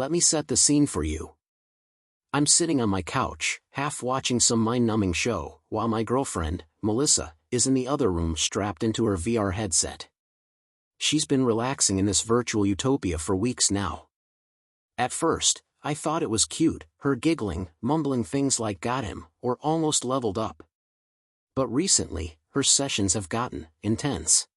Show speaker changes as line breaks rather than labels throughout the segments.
Let me set the scene for you. I'm sitting on my couch, half watching some mind-numbing show, while my girlfriend, Melissa, is in the other room strapped into her VR headset. She's been relaxing in this virtual utopia for weeks now. At first, I thought it was cute, her giggling, mumbling things like "got him," or "almost leveled up." But recently, her sessions have gotten intense.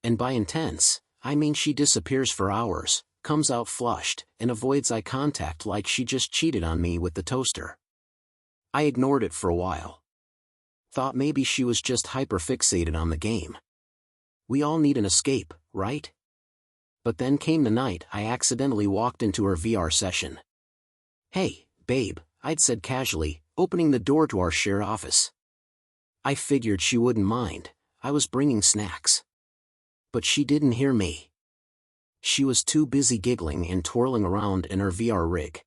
And by intense, I mean she disappears for hours, comes out flushed, and avoids eye contact like she just cheated on me with the toaster. I ignored it for a while. Thought maybe she was just hyperfixated on the game. We all need an escape, right? But then came the night I accidentally walked into her VR session. "Hey, babe," I'd said casually, opening the door to our shared office. I figured she wouldn't mind, I was bringing snacks. But she didn't hear me. She was too busy giggling and twirling around in her VR rig.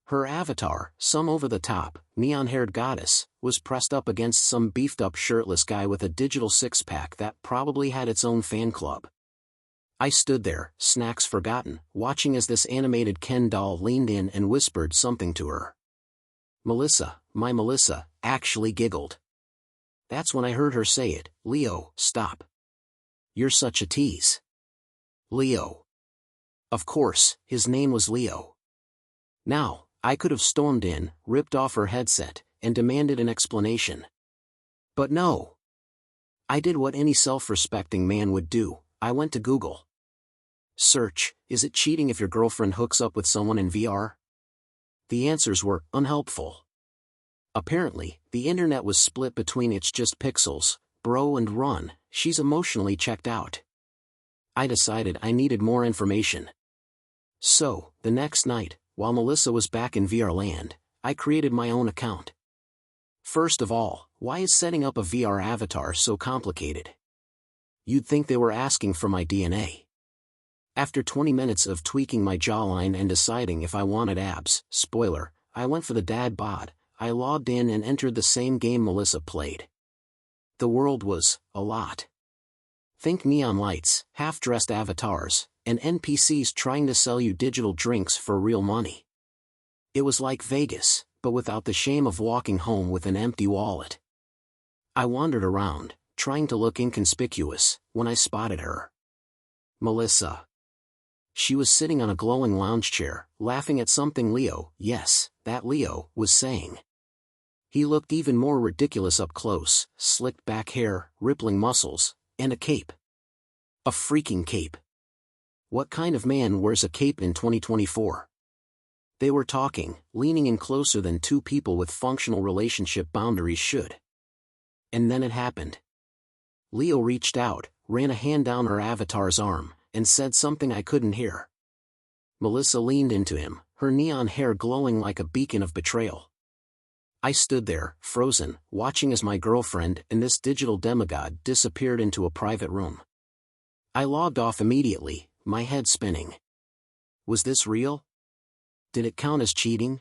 Her avatar, some over-the-top, neon-haired goddess, was pressed up against some beefed-up shirtless guy with a digital six-pack that probably had its own fan club. I stood there, snacks forgotten, watching as this animated Ken doll leaned in and whispered something to her. Melissa, my Melissa, actually giggled. That's when I heard her say it. "Leo, stop. You're such a tease." Leo. Of course, his name was Leo. Now, I could have stormed in, ripped off her headset, and demanded an explanation. But no. I did what any self-respecting man would do. I went to Google. Search, "Is it cheating if your girlfriend hooks up with someone in VR?" The answers were unhelpful. Apparently, the internet was split between "it's just pixels, bro" and "run, she's emotionally checked out." I decided I needed more information. So, the next night, while Melissa was back in VR land, I created my own account. First of all, why is setting up a VR avatar so complicated? You'd think they were asking for my DNA. After 20 minutes of tweaking my jawline and deciding if I wanted abs, spoiler, I went for the dad bod. I logged in and entered the same game Melissa played. The world was a lot. Think neon lights, half-dressed avatars, and NPCs trying to sell you digital drinks for real money. It was like Vegas, but without the shame of walking home with an empty wallet. I wandered around, trying to look inconspicuous, when I spotted her. Melissa. She was sitting on a glowing lounge chair, laughing at something Leo, yes, that Leo, was saying. He looked even more ridiculous up close, slicked back hair, rippling muscles, and a cape. A freaking cape. What kind of man wears a cape in 2024? They were talking, leaning in closer than two people with functional relationship boundaries should. And then it happened. Leo reached out, ran a hand down her avatar's arm, and said something I couldn't hear. Melissa leaned into him, her neon hair glowing like a beacon of betrayal. I stood there, frozen, watching as my girlfriend and this digital demigod disappeared into a private room. I logged off immediately, my head spinning. Was this real? Did it count as cheating?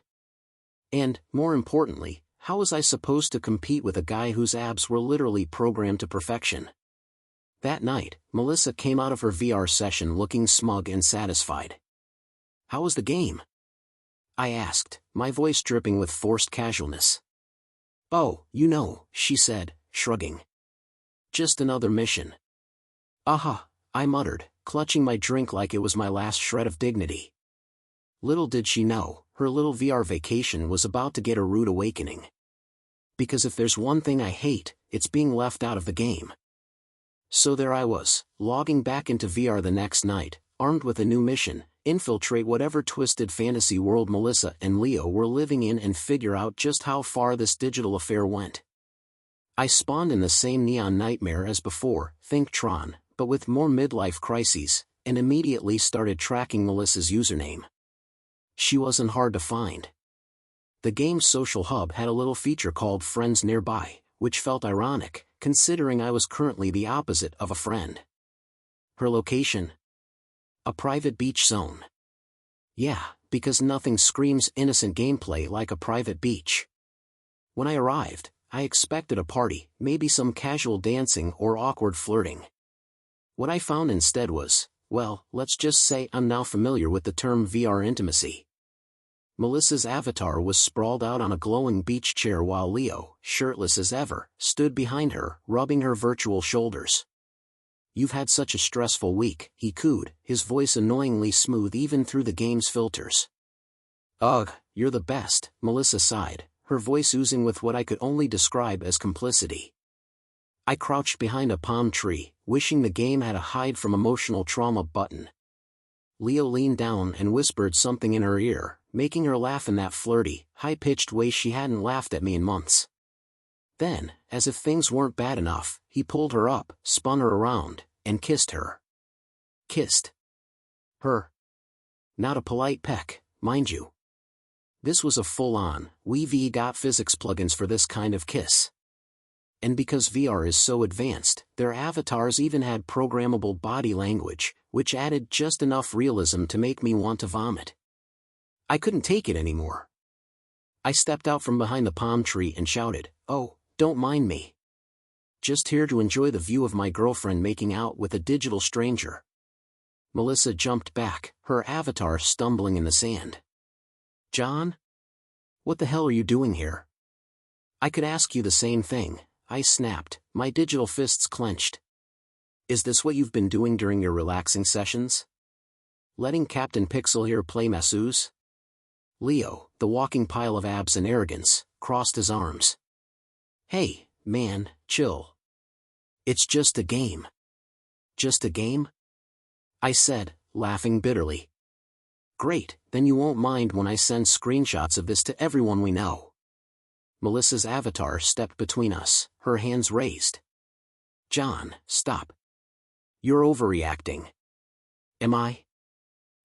And, more importantly, how was I supposed to compete with a guy whose abs were literally programmed to perfection? That night, Melissa came out of her VR session looking smug and satisfied. "How was the game?" I asked, my voice dripping with forced casualness. "Oh, you know," she said, shrugging. "Just another mission." "Aha," I muttered, clutching my drink like it was my last shred of dignity. Little did she know, her little VR vacation was about to get a rude awakening. Because if there's one thing I hate, it's being left out of the game. So there I was, logging back into VR the next night, armed with a new mission: infiltrate whatever twisted fantasy world Melissa and Leo were living in and figure out just how far this digital affair went. I spawned in the same neon nightmare as before, think Tron, but with more midlife crises, and immediately started tracking Melissa's username. She wasn't hard to find. The game's social hub had a little feature called Friends Nearby, which felt ironic, considering I was currently the opposite of a friend. Her location? A private beach zone. Yeah, because nothing screams innocent gameplay like a private beach. When I arrived, I expected a party, maybe some casual dancing or awkward flirting. What I found instead was Well, let's just say I'm now familiar with the term VR intimacy. Melissa's avatar was sprawled out on a glowing beach chair while Leo, shirtless as ever, stood behind her, rubbing her virtual shoulders. "You've had such a stressful week," he cooed, his voice annoyingly smooth even through the game's filters. "Ugh, you're the best," Melissa sighed, her voice oozing with what I could only describe as complicity. I crouched behind a palm tree, wishing the game had a hide from emotional trauma button. Leo leaned down and whispered something in her ear, making her laugh in that flirty, high-pitched way she hadn't laughed at me in months. Then, as if things weren't bad enough, he pulled her up, spun her around, and kissed her. Kissed her. Not a polite peck, mind you. This was a full-on, we've got physics plugins for this kind of kiss. And because VR is so advanced, their avatars even had programmable body language, which added just enough realism to make me want to vomit. I couldn't take it anymore. I stepped out from behind the palm tree and shouted, "Oh, don't mind me. Just here to enjoy the view of my girlfriend making out with a digital stranger." Melissa jumped back, her avatar stumbling in the sand. "John? What the hell are you doing here?" "I could ask you the same thing," I snapped, my digital fists clenched. "Is this what you've been doing during your relaxing sessions? Letting Captain Pixel here play masseuse?" Leo, the walking pile of abs and arrogance, crossed his arms. "Hey, man, chill. It's just a game." "Just a game?" I said, laughing bitterly. "Great, then you won't mind when I send screenshots of this to everyone we know." Melissa's avatar stepped between us, her hands raised. "John, stop. You're overreacting." "Am I?"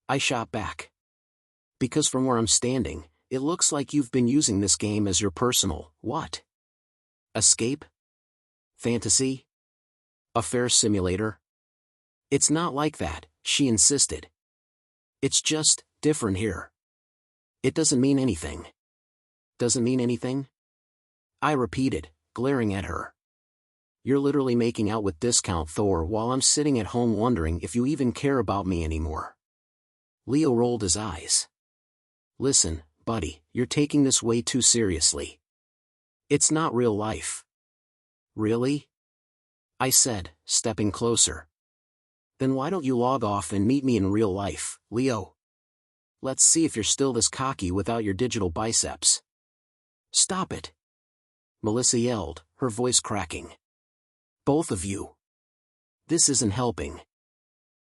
I shot back. "Because from where I'm standing, it looks like you've been using this game as your personal, what? Escape? Fantasy? Affair simulator?" "It's not like that," she insisted. "It's just different here." "It doesn't mean anything." "Doesn't mean anything?" I repeated, glaring at her. "You're literally making out with Discount Thor while I'm sitting at home wondering if you even care about me anymore." Leo rolled his eyes. "Listen, buddy, you're taking this way too seriously. It's not real life." "Really?" I said, stepping closer. "Then why don't you log off and meet me in real life, Leo? Let's see if you're still this cocky without your digital biceps." "Stop it!" Melissa yelled, her voice cracking. "Both of you. This isn't helping."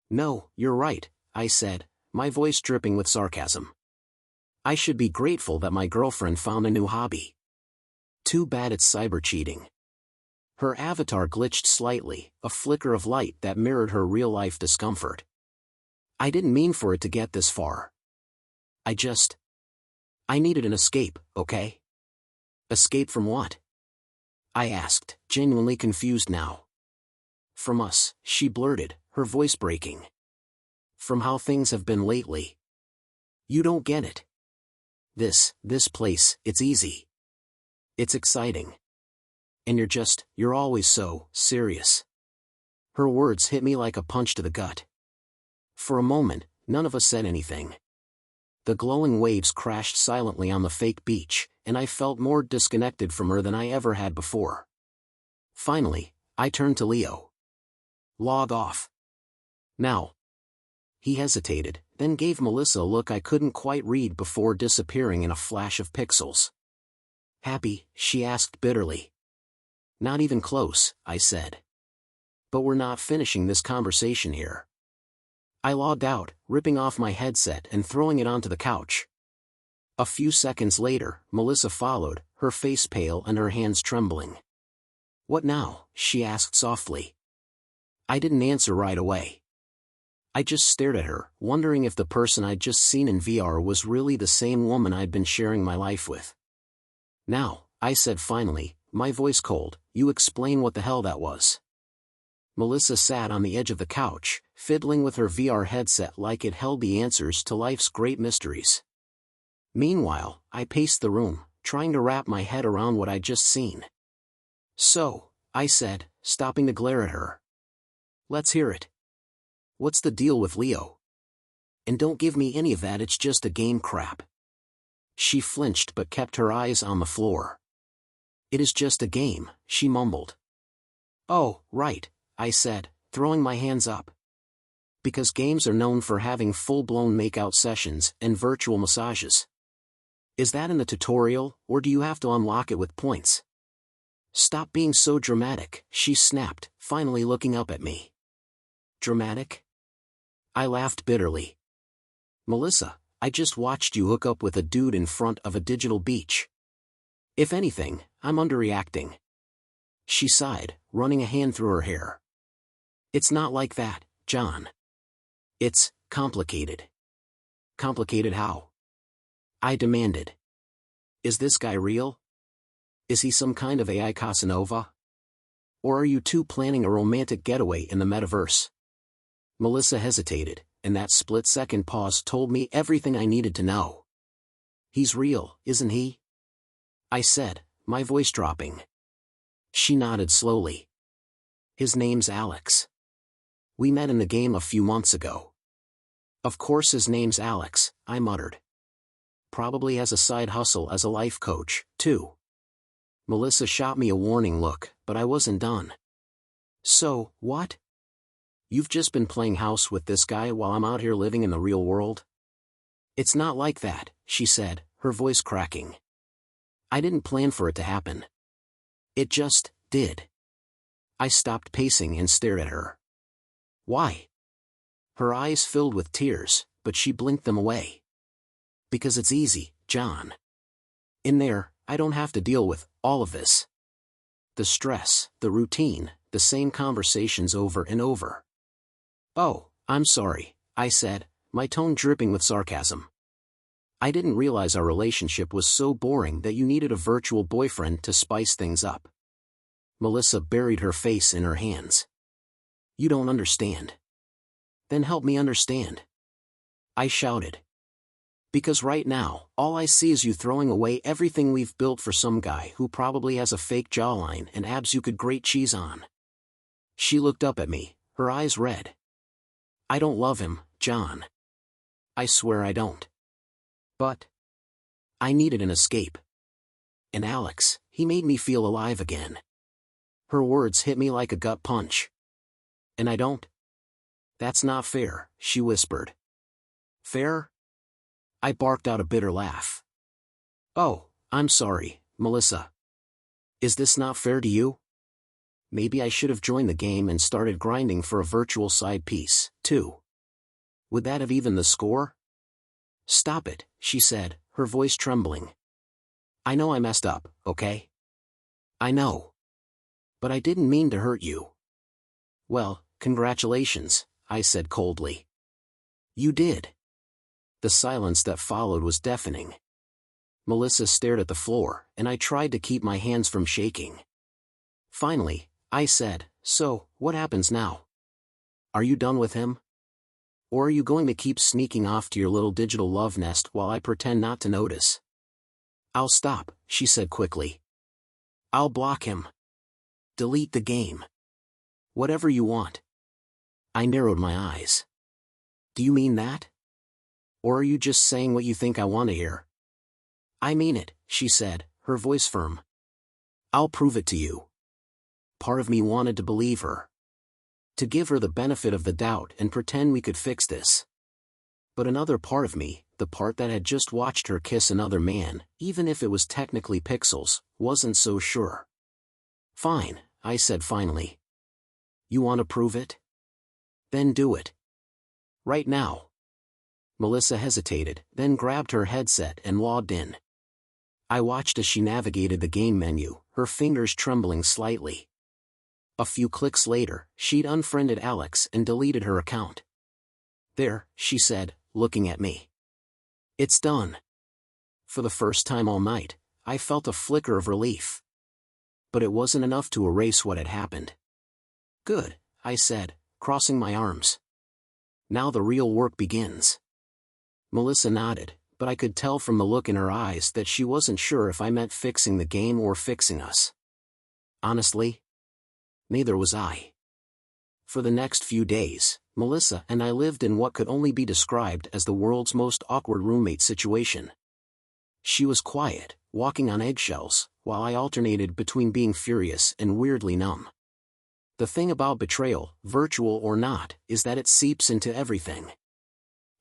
"No, you're right," I said, my voice dripping with sarcasm. "I should be grateful that my girlfriend found a new hobby. Too bad it's cyber cheating." Her avatar glitched slightly, a flicker of light that mirrored her real-life discomfort. "I didn't mean for it to get this far. I needed an escape, okay?" "Escape from what?" I asked, genuinely confused now. "From us," she blurted, her voice breaking. "From how things have been lately. You don't get it. This place, it's easy. It's exciting. And you're always so serious." Her words hit me like a punch to the gut. For a moment, none of us said anything. The glowing waves crashed silently on the fake beach, and I felt more disconnected from her than I ever had before. Finally, I turned to Leo. "Log off. Now." He hesitated, then gave Melissa a look I couldn't quite read before disappearing in a flash of pixels. "Happy?" she asked bitterly. "Not even close," I said. "But we're not finishing this conversation here." I logged out, ripping off my headset and throwing it onto the couch. A few seconds later, Melissa followed, her face pale and her hands trembling. "What now?" she asked softly. I didn't answer right away. I just stared at her, wondering if the person I'd just seen in VR was really the same woman I'd been sharing my life with. "Now," I said finally, my voice cold, "you explain what the hell that was." Melissa sat on the edge of the couch, fiddling with her VR headset like it held the answers to life's great mysteries. Meanwhile, I paced the room, trying to wrap my head around what I'd just seen. "So," I said, stopping to glare at her. "Let's hear it. What's the deal with Leo? And don't give me any of that, it's just a game, crap. She flinched but kept her eyes on the floor. It is just a game, she mumbled. Oh, right, I said, throwing my hands up. Because games are known for having full-blown makeout sessions and virtual massages. Is that in the tutorial, or do you have to unlock it with points? Stop being so dramatic, she snapped, finally looking up at me. Dramatic? I laughed bitterly. Melissa, I just watched you hook up with a dude in front of a digital beach. If anything, I'm underreacting. She sighed, running a hand through her hair. It's not like that, John. It's complicated. Complicated how? I demanded. Is this guy real? Is he some kind of AI Casanova? Or are you two planning a romantic getaway in the metaverse? Melissa hesitated, and that split-second pause told me everything I needed to know. He's real, isn't he? I said, my voice dropping. She nodded slowly. His name's Alex. We met in the game a few months ago. Of course his name's Alex, I muttered. Probably has a side hustle as a life coach, too. Melissa shot me a warning look, but I wasn't done. So, what? You've just been playing house with this guy while I'm out here living in the real world? It's not like that, she said, her voice cracking. I didn't plan for it to happen. It just did. I stopped pacing and stared at her. Why? Her eyes filled with tears, but she blinked them away. Because it's easy, John. In there, I don't have to deal with all of this. The stress, the routine, the same conversations over and over. Oh, I'm sorry, I said, my tone dripping with sarcasm. I didn't realize our relationship was so boring that you needed a virtual boyfriend to spice things up. Melissa buried her face in her hands. You don't understand. Then help me understand. I shouted. Because right now, all I see is you throwing away everything we've built for some guy who probably has a fake jawline and abs you could grate cheese on. She looked up at me, her eyes red. I don't love him, John. I swear I don't. But I needed an escape. And Alex, he made me feel alive again. Her words hit me like a gut punch. And I don't? That's not fair, she whispered. Fair? I barked out a bitter laugh. Oh, I'm sorry, Melissa. Is this not fair to you? Maybe I should have joined the game and started grinding for a virtual side piece, too. Would that have evened the score? Stop it, she said, her voice trembling. I know I messed up, okay? I know. But I didn't mean to hurt you. Well, congratulations, I said coldly. You did. The silence that followed was deafening. Melissa stared at the floor, and I tried to keep my hands from shaking. Finally, I said, so, what happens now? Are you done with him? Or are you going to keep sneaking off to your little digital love nest while I pretend not to notice? I'll stop, she said quickly. I'll block him. Delete the game. Whatever you want. I narrowed my eyes. Do you mean that? Or are you just saying what you think I want to hear? I mean it, she said, her voice firm. I'll prove it to you. Part of me wanted to believe her. To give her the benefit of the doubt and pretend we could fix this. But another part of me, the part that had just watched her kiss another man, even if it was technically pixels, wasn't so sure. Fine, I said finally. You want to prove it? Then do it. Right now. Melissa hesitated, then grabbed her headset and logged in. I watched as she navigated the game menu, her fingers trembling slightly. A few clicks later, she'd unfriended Alex and deleted her account. There, she said, looking at me. It's done. For the first time all night, I felt a flicker of relief. But it wasn't enough to erase what had happened. Good, I said, crossing my arms. Now the real work begins. Melissa nodded, but I could tell from the look in her eyes that she wasn't sure if I meant fixing the game or fixing us. Honestly, neither was I. For the next few days, Melissa and I lived in what could only be described as the world's most awkward roommate situation. She was quiet, walking on eggshells, while I alternated between being furious and weirdly numb. The thing about betrayal, virtual or not, is that it seeps into everything.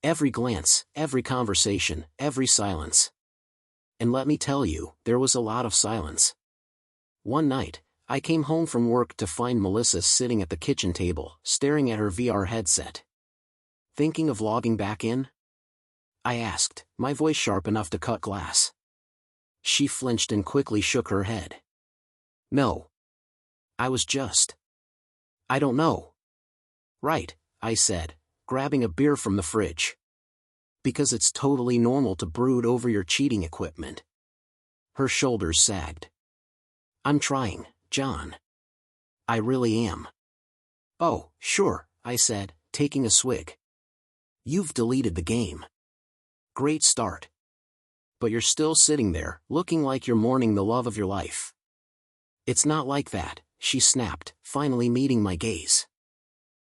Every glance, every conversation, every silence. And let me tell you, there was a lot of silence. One night, I came home from work to find Melissa sitting at the kitchen table, staring at her VR headset. "Thinking of logging back in?" I asked, my voice sharp enough to cut glass. She flinched and quickly shook her head. "No. I don't know." "Right," I said, grabbing a beer from the fridge. "Because it's totally normal to brood over your cheating equipment." Her shoulders sagged. "I'm trying, John. I really am." "Oh, sure," I said, taking a swig. "You've deleted the game. Great start. But you're still sitting there, looking like you're mourning the love of your life." "It's not like that," she snapped, finally meeting my gaze.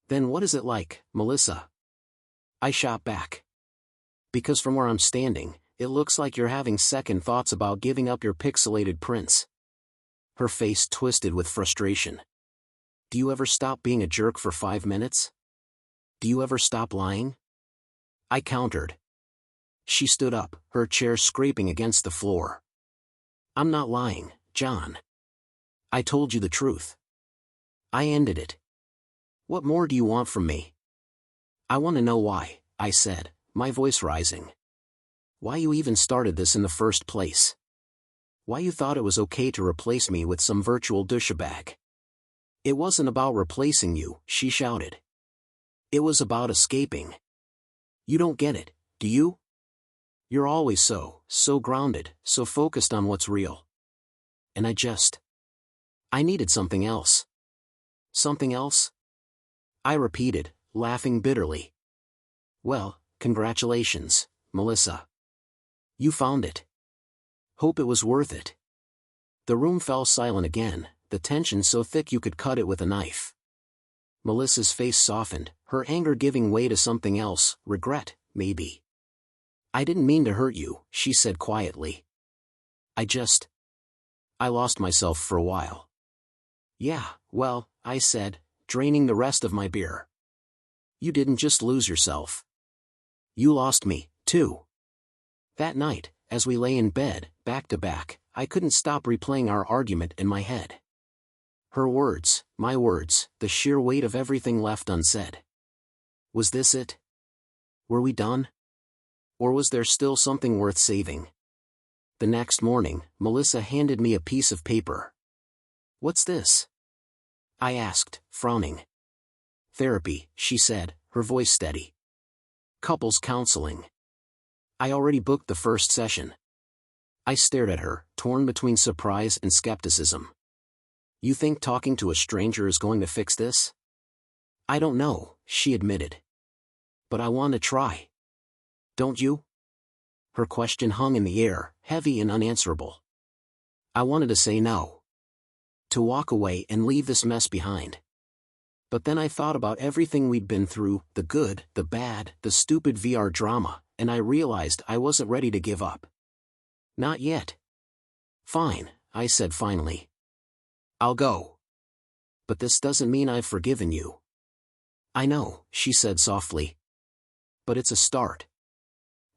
"Then what is it like, Melissa?" I shot back. "Because from where I'm standing, it looks like you're having second thoughts about giving up your pixelated prints." Her face twisted with frustration. "Do you ever stop being a jerk for 5 minutes? Do you ever stop lying?" I countered. She stood up, her chair scraping against the floor. "I'm not lying, John. I told you the truth. I ended it. What more do you want from me?" "I want to know why," I said, my voice rising. "Why you even started this in the first place. Why you thought it was okay to replace me with some virtual douchebag." "It wasn't about replacing you," she shouted. "It was about escaping. You don't get it, do you? You're always so grounded, so focused on what's real. And I needed something else." "Something else?" I repeated, laughing bitterly. "Well, congratulations, Melissa. You found it. Hope it was worth it." The room fell silent again, the tension so thick you could cut it with a knife. Melissa's face softened, her anger giving way to something else, regret, maybe. "I didn't mean to hurt you," she said quietly. I lost myself for a while." "Yeah, well," I said, draining the rest of my beer. "You didn't just lose yourself. You lost me, too." That night, as we lay in bed, back to back, I couldn't stop replaying our argument in my head. Her words, my words, the sheer weight of everything left unsaid. Was this it? Were we done? Or was there still something worth saving? The next morning, Melissa handed me a piece of paper. "What's this?" I asked, frowning. "Therapy," she said, her voice steady. "Couples counseling. I already booked the first session." I stared at her, torn between surprise and skepticism. "You think talking to a stranger is going to fix this?" "I don't know," she admitted. "But I want to try. Don't you?" Her question hung in the air, heavy and unanswerable. I wanted to say no. To walk away and leave this mess behind. But then I thought about everything we'd been through, the good, the bad, the stupid VR drama, and I realized I wasn't ready to give up. Not yet. "Fine," I said finally. "I'll go. But this doesn't mean I've forgiven you." "I know," she said softly. "But it's a start."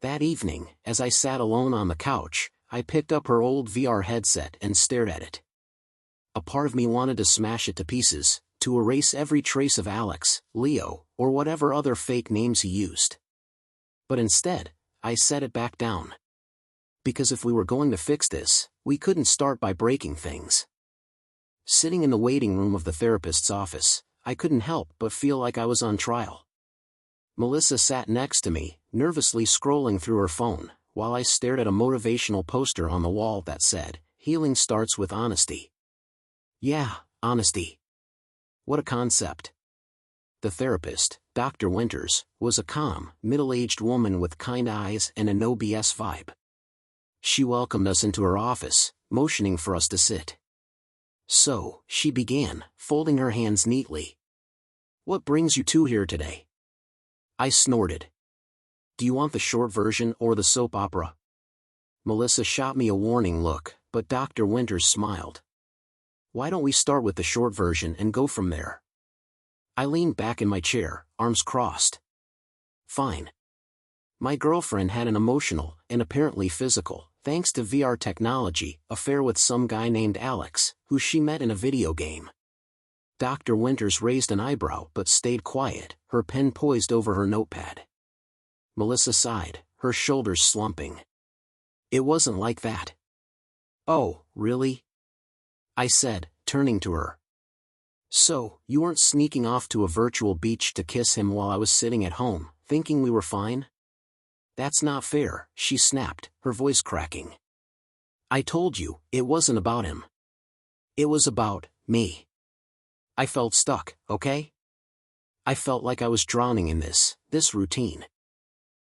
That evening, as I sat alone on the couch, I picked up her old VR headset and stared at it. A part of me wanted to smash it to pieces, to erase every trace of Alex, Leo, or whatever other fake names he used. But instead, I set it back down. Because if we were going to fix this, we couldn't start by breaking things. Sitting in the waiting room of the therapist's office, I couldn't help but feel like I was on trial. Melissa sat next to me, nervously scrolling through her phone, while I stared at a motivational poster on the wall that said, "Healing starts with honesty." Yeah, honesty. What a concept. The therapist, Dr. Winters, was a calm, middle-aged woman with kind eyes and a no BS vibe. She welcomed us into her office, motioning for us to sit. "So," she began, folding her hands neatly. "What brings you two here today?" I snorted. Do you want the short version or the soap opera? Melissa shot me a warning look, but Dr. Winters smiled. Why don't we start with the short version and go from there? I leaned back in my chair, arms crossed. Fine. My girlfriend had an emotional, and apparently physical, thanks to VR technology, affair with some guy named Alex, who she met in a video game. Dr. Winters raised an eyebrow but stayed quiet, her pen poised over her notepad. Melissa sighed, her shoulders slumping. It wasn't like that. Oh, really? I said, turning to her. So, you weren't sneaking off to a virtual beach to kiss him while I was sitting at home, thinking we were fine? That's not fair, she snapped, her voice cracking. I told you, it wasn't about him. It was about me. I felt stuck, okay? I felt like I was drowning in this routine.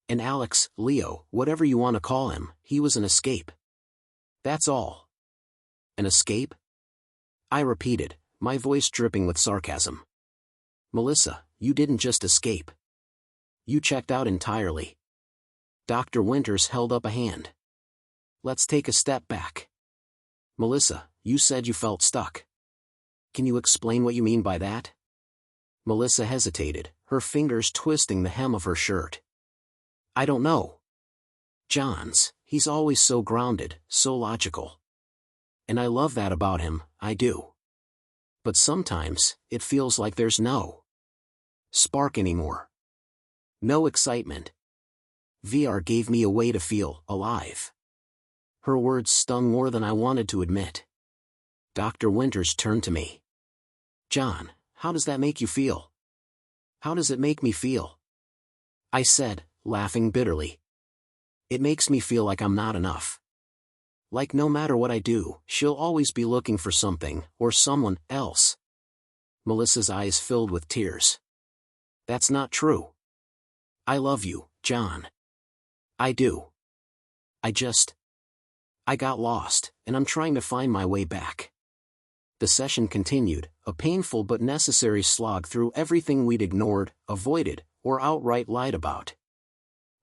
And Alex, Leo, whatever you want to call him, he was an escape. That's all. An escape? I repeated, my voice dripping with sarcasm. Melissa, you didn't just escape. You checked out entirely. Dr. Winters held up a hand. Let's take a step back. Melissa, you said you felt stuck. Can you explain what you mean by that? Melissa hesitated, her fingers twisting the hem of her shirt. I don't know. John's, he's always so grounded, so logical. And I love that about him, I do. But sometimes, it feels like there's no spark anymore. No excitement. VR gave me a way to feel alive. Her words stung more than I wanted to admit. Dr. Winters turned to me. John, how does that make you feel? How does it make me feel? I said, laughing bitterly. It makes me feel like I'm not enough. Like no matter what I do, she'll always be looking for something, or someone, else. Melissa's eyes filled with tears. That's not true. I love you, John. I do. I got lost, and I'm trying to find my way back. The session continued, a painful but necessary slog through everything we'd ignored, avoided, or outright lied about.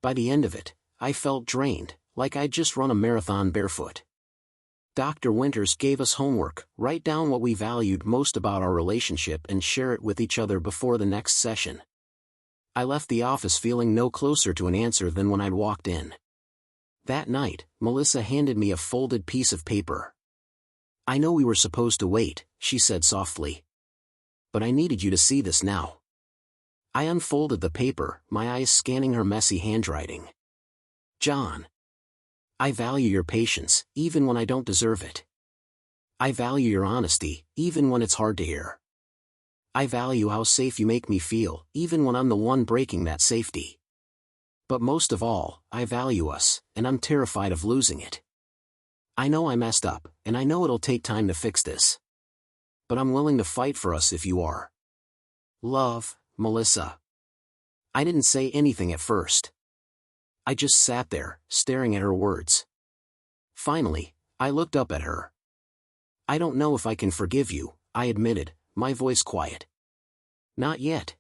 By the end of it, I felt drained, like I'd just run a marathon barefoot. Dr. Winters gave us homework, write down what we valued most about our relationship and share it with each other before the next session. I left the office feeling no closer to an answer than when I'd walked in. That night, Melissa handed me a folded piece of paper. I know we were supposed to wait, she said softly. But I needed you to see this now. I unfolded the paper, my eyes scanning her messy handwriting. John. I value your patience, even when I don't deserve it. I value your honesty, even when it's hard to hear. I value how safe you make me feel, even when I'm the one breaking that safety. But most of all, I value us, and I'm terrified of losing it. I know I messed up, and I know it'll take time to fix this. But I'm willing to fight for us if you are. Love, Melissa. I didn't say anything at first. I just sat there, staring at her words. Finally, I looked up at her. I don't know if I can forgive you, I admitted, my voice quiet. Not yet.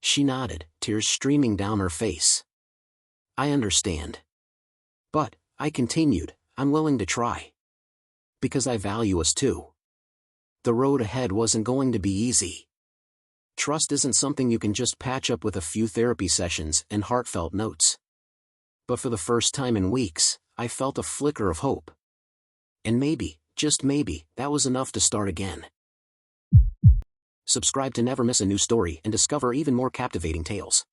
She nodded, tears streaming down her face. I understand. But, I continued, I'm willing to try. Because I value us too. The road ahead wasn't going to be easy. Trust isn't something you can just patch up with a few therapy sessions and heartfelt notes. But for the first time in weeks, I felt a flicker of hope. And maybe, just maybe, that was enough to start again. Subscribe to never miss a new story and discover even more captivating tales.